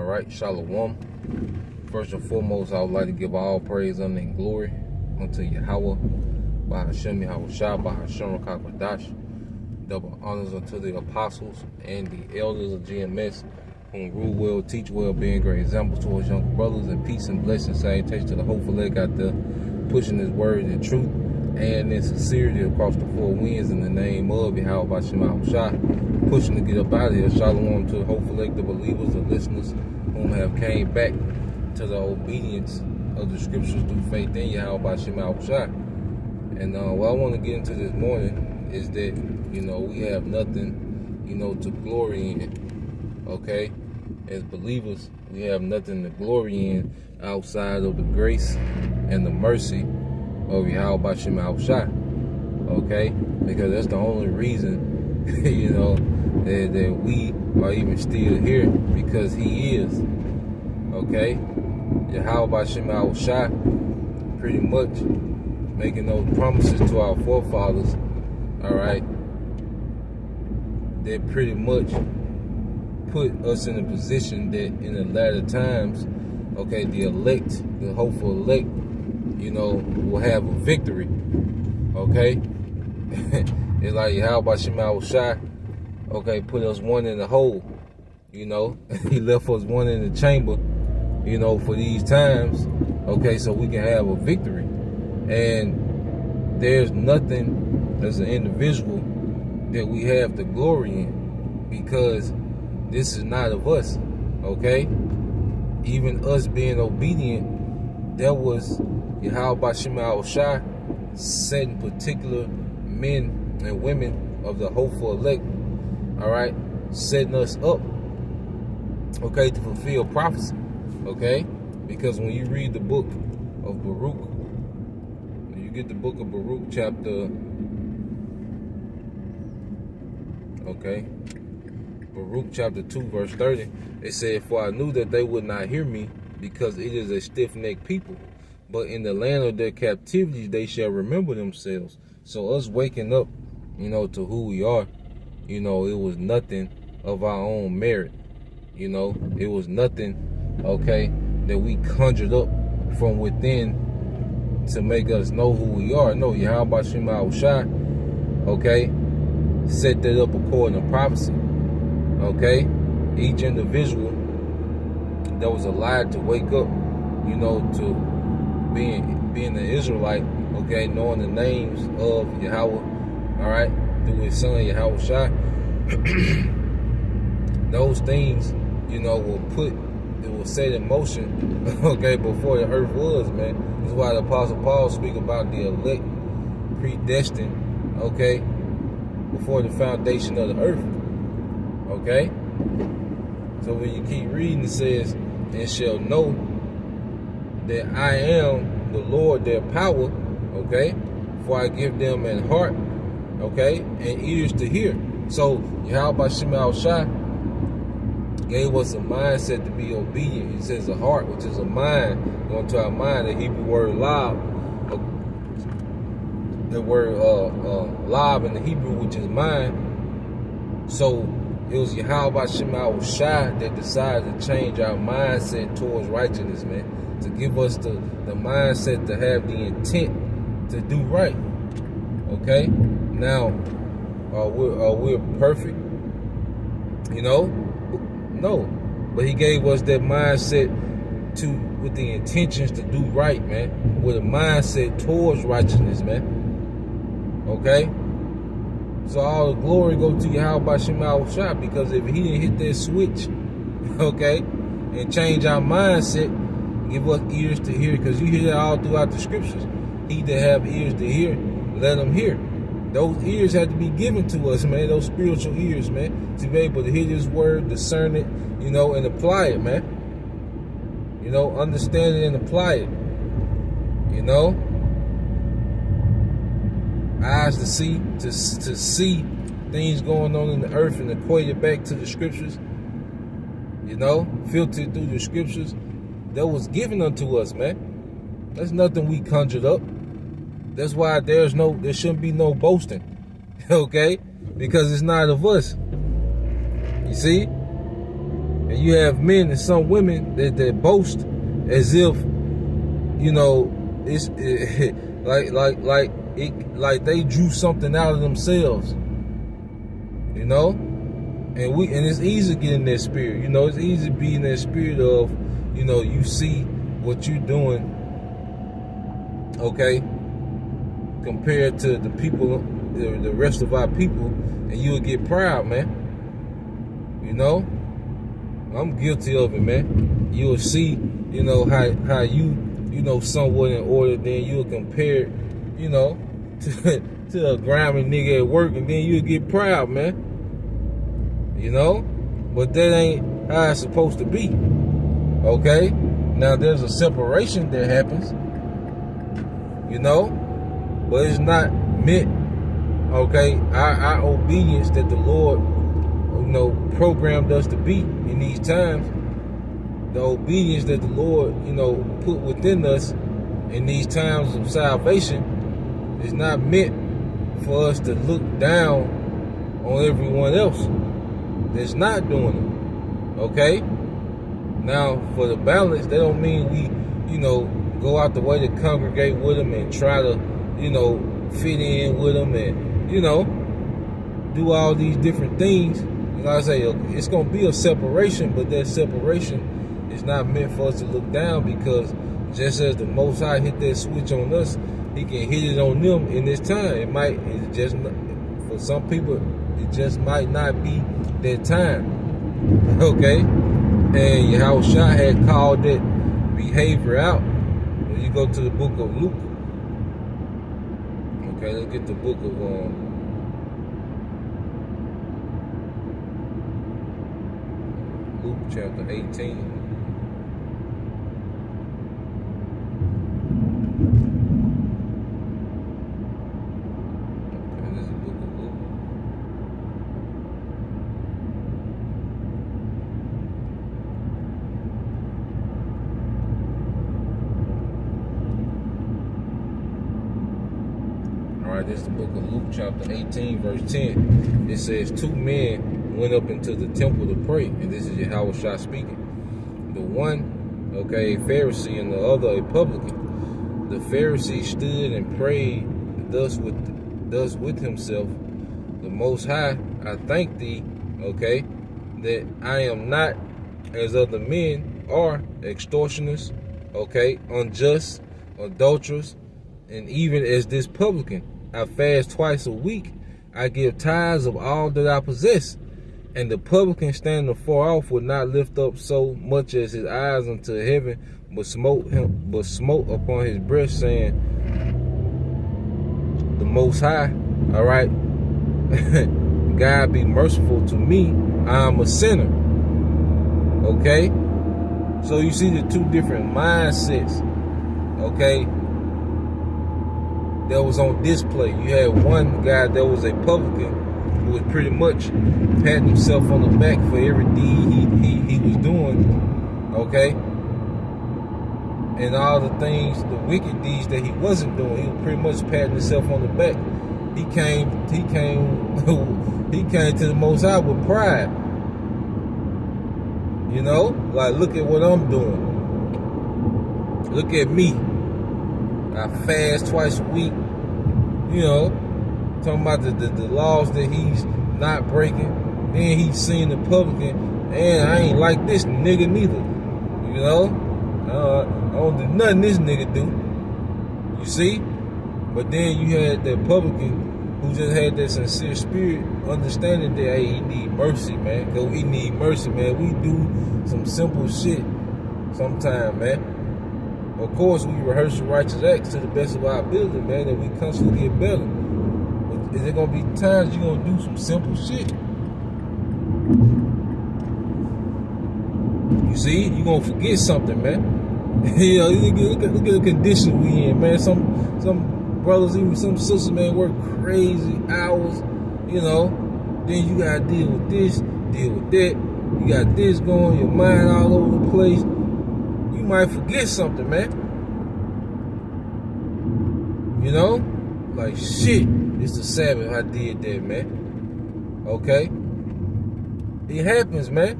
right, Shalom. First and foremost, I would like to give all praise, honor, and glory unto Yahweh, Bahashem Yahweh Shah, Bahashem Rakakadash. Double honors unto the apostles and the elders of GMS, whom rule well, teach well, being great examples to us younger brothers, and peace and blessings, salutation to the hopeful leg out there, pushing his word in truth and in sincerity across the four winds in the name of Yahweh Bahashem Yahweh Shah, pushing to get up out of here. Shalom to the hopeful leg, the believers, the listeners, whom have came back to the obedience of the scriptures through faith in Yahweh Bahashem Yahweh Shah. And what I want to get into this morning is that, we have nothing, to glory in, okay? As believers, we have nothing to glory in outside of the grace and the mercy of Yahweh Bahashem Yahweh Shah, okay? Because that's the only reason, that we are even still here, because He is, okay? Yahweh Bahashem Yahweh Shah pretty much making those promises to our forefathers, all right, that pretty much put us in a position that in the latter times, okay, the elect, the hopeful elect, will have a victory, okay? It's like Yahweh Bahashem Yahweh Shah, okay, put us one in the hole, He left us one in the chamber, for these times, okay, so we can have a victory. And there's nothing as an individual that we have to glory in, because this is not of us, okay? Even us being obedient, there was Yahweh Bahashem Yahweh Shah setting particular men and women of the hopeful elect, all right, setting us up, okay, to fulfill prophecy, okay? Because when you read the book of Baruch, you get the book of Baruch chapter, okay, Baruch chapter 2 verse 30, it said, "For I knew that they would not hear me, because it is a stiff-necked people. But in the land of their captivity they shall remember themselves." So us waking up, to who we are, it was nothing of our own merit. It was nothing, okay, that we conjured up from within to make us know who we are. No, Yahweh Bahashem Yahweh Shah, okay, set that up according to prophecy, okay? Each individual that was alive to wake up, to being an Israelite, okay, knowing the names of Yahweh, all right, through His Son Yahweh Shah, those things, it was set in motion, okay, before the earth was, man. That's why the Apostle Paul speak about the elect predestined, okay, before the foundation of the earth, okay? So when you keep reading, it says, "And shall know that I am the Lord their power," okay? "For I give them an heart," okay, "and ears to hear." So Yahweh Bahashem Yahweh Shah gave us a mindset to be obedient. He says a heart, which is a mind, going to our mind, the Hebrew word lab, the word lab in the Hebrew, which is mind. So it was Yahweh Bahashem Yahweh Shah that decided to change our mindset towards righteousness, man, to give us the mindset to have the intent to do right, okay? Now, we're perfect, No, but He gave us that mindset with the intentions to do right, man, with a mindset towards righteousness, man, okay? So all the glory go to Yahweh Bahashem Yahweh Shah, because if He didn't hit that switch, okay, and change our mindset, give us ears to hear, because you hear that all throughout the scriptures. He that have ears to hear, let him hear. Those ears had to be given to us, man, those spiritual ears, man, to be able to hear this word, discern it, and apply it, man. Understand it and apply it, Eyes to see, to see things going on in the earth and equate it back to the scriptures, filtered through the scriptures that was given unto us, man. That's nothing we conjured up. That's why there shouldn't be no boasting, okay? Because it's not of us. You see? And you have men and some women that boast as if, you know, it's like they drew something out of themselves, you know. And it's easy to get in that spirit, you know. It's easy to be in that spirit of, you know, you see what you're doing, okay, compared to the people, the rest of our people, and you'll get proud, man. You know, I'm guilty of it, man. You'll see, you know, how you know, somewhat in order, then you'll compare, you know, to a grimy nigga at work, and then you'll get proud, man. You know, but that ain't how it's supposed to be. Okay, now there's a separation that happens, you know, but it's not meant. Okay, our obedience that the Lord, you know, programmed us to be in these times, the obedience that the Lord, you know, put within us in these times of salvation is not meant for us to look down on everyone else that's not doing it. Okay? Now, for the balance, that don't mean we, you know, go out the way to congregate with them and try to, you know, fit in with them and, you know, do all these different things. Like I say, it's going to be a separation, but that separation is not meant for us to look down, because just as the Most High hit that switch on us, He can hit it on them in this time. It just, for some people, it just might not be that time. Okay? And Yahushua had called that behavior out. When you go to the book of Luke. Okay, let's get the book of Luke chapter 18. This is the book of Luke chapter 18 verse 10. It says 2 men went up into the temple to pray, and this is Yahushua speaking. The one, okay, a Pharisee, and the other a publican. The Pharisee stood and prayed thus with himself: the Most High, I thank thee, okay, that I am not as other men are, extortioners, okay, unjust, adulterers, and even as this publican. I fast twice a week. I give tithes of all that I possess. And the publican, standing afar off, would not lift up so much as his eyes unto heaven, but smote upon his breast, saying, the Most High, all right, God be merciful to me, I am a sinner. Okay? So you see the two different mindsets, okay, that was on display. You had one guy that was a publican who was pretty much patting himself on the back for every deed he was doing, okay? And all the things, the wicked deeds that he wasn't doing, he was pretty much patting himself on the back. He came to the Most High with pride. You know, like, look at what I'm doing. Look at me. I fast twice a week, you know, talking about the laws that he's not breaking. Then he's seen the publican, and I ain't like this nigga neither, you know. I don't do nothing this nigga do, you see. But then you had that publican who just had that sincere spirit, understanding that, hey, he need mercy, man. Cause we need mercy, man. We do some simple shit sometimes, man. Of course, we rehearse the righteous acts to the best of our ability, man, and we constantly get better. But is there going to be times you're going to do some simple shit? You see, you're going to forget something, man. You know, look at the condition we in, man. Some brothers, even some sisters, man, work crazy hours, you know. Then you got to deal with this, deal with that. You got this going, your mind all over the place. You might forget something, man. You know? Like, shit, it's the Sabbath, I did that, man. Okay? It happens, man.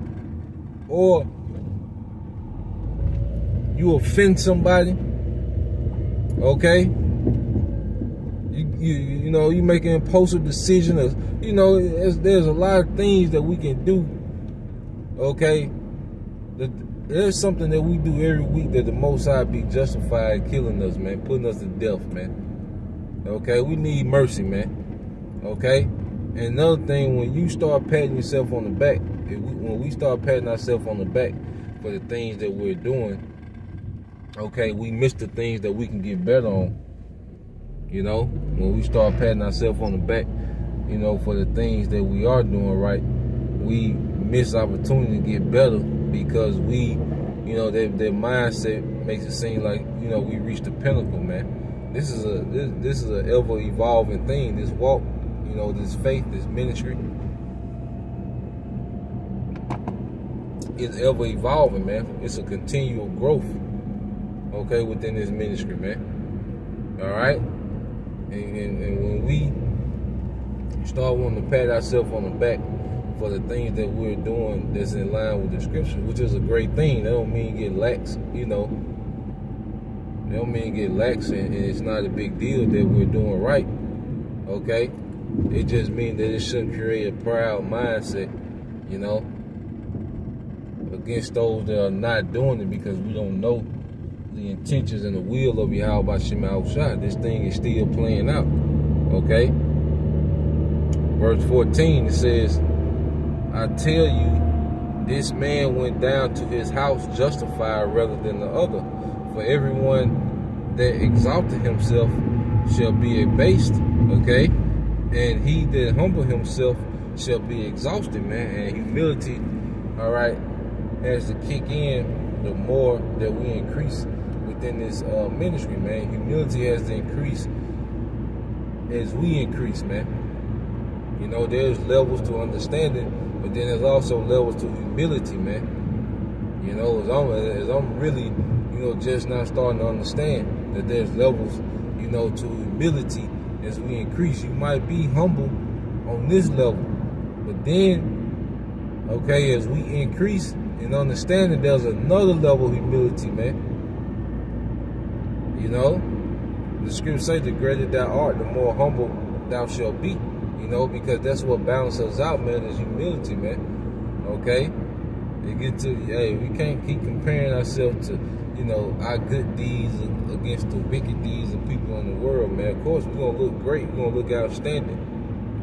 or you offend somebody, okay? You know, you make an impulsive decision. You know, there's a lot of things that we can do, okay? There's something that we do every week that the Most High be justified killing us, man, putting us to death, man. Okay, we need mercy, man. Okay? And another thing, when you start patting yourself on the back, when we start patting ourselves on the back for the things that we're doing, okay, we miss the things that we can get better on. You know, when we start patting ourselves on the back, you know, for the things that we are doing right, we miss opportunity to get better because we, you know, their mindset makes it seem like, you know, we reached the pinnacle, man. This is a ever evolving thing. This walk, you know, this faith, this ministry, is ever evolving, man. It's a continual growth, okay, within this ministry, man. All right. And when we start wanting to pat ourselves on the back for the things that we're doing that's in line with the scripture, which is a great thing. That don't mean get lax, you know. That don't mean get lax, and it's not a big deal that we're doing right, okay? It just means that it shouldn't create a proud mindset, you know, against those that are not doing it because we don't know the intentions and the will of Yahweh Shem Yahushua. This thing is still playing out, okay? Verse 14, it says, I tell you, this man went down to his house justified rather than the other. For everyone that exalted himself shall be abased, okay? And he that humble himself shall be exhausted, man. And humility, all right, has to kick in the more that we increase within this ministry, man. Humility has to increase as we increase, man. You know, there's levels to understanding, but then there's also levels to humility, man. You know, as I'm really, you know, just now starting to understand that there's levels, you know, to humility as we increase. You might be humble on this level, but then, okay, as we increase in understanding, there's another level of humility, man. You know, the scripture says, the greater thou art, the more humble thou shalt be. You know, because that's what balances us out, man, is humility, man. Okay? You get to, hey, we can't keep comparing ourselves to, you know, our good deeds against the wicked deeds of people in the world, man. Of course, we're going to look great. We're going to look outstanding.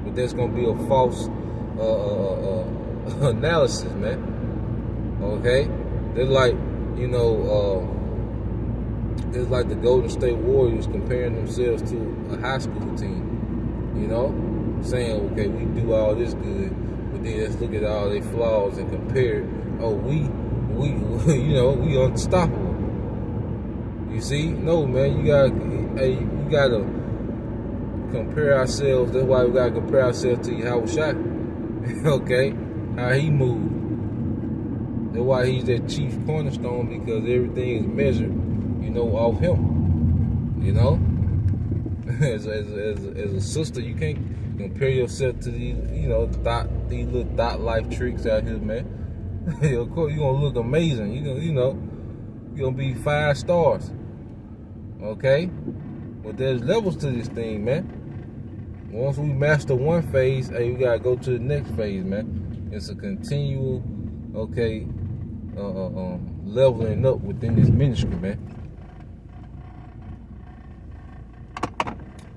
But that's going to be a false analysis, man. Okay? They're like, you know, it's like the Golden State Warriors comparing themselves to a high school team, you know? Saying, okay, we do all this good, but then let's look at all their flaws and compare. Oh, we you know, we unstoppable. You see? No, man, we gotta compare ourselves. That's why we gotta compare ourselves to Yahushua. Okay? How he moved. That's why he's that chief cornerstone, because everything is measured, you know, off him. You know? As a sister, you can't compare yourself to these, you know, these little dot life tricks out here, man. Of course, you're gonna look amazing. You're gonna be 5 stars. Okay? But there's levels to this thing, man. Once we master one phase, hey, we gotta go to the next phase, man. It's a continual, okay, leveling up within this ministry, man.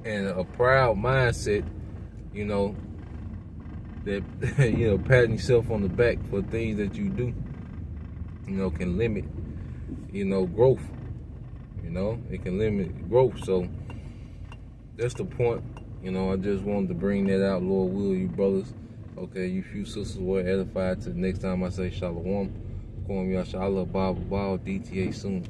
And a proud mindset, you know, that, you know, patting yourself on the back for things that you do, you know, can limit, you know, growth. You know, it can limit growth. So that's the point. You know, I just wanted to bring that out, Lord will, you brothers. Okay, you few sisters were edified. To the next time I say shalom. Kwam Yasha Allah Bible DTA soon.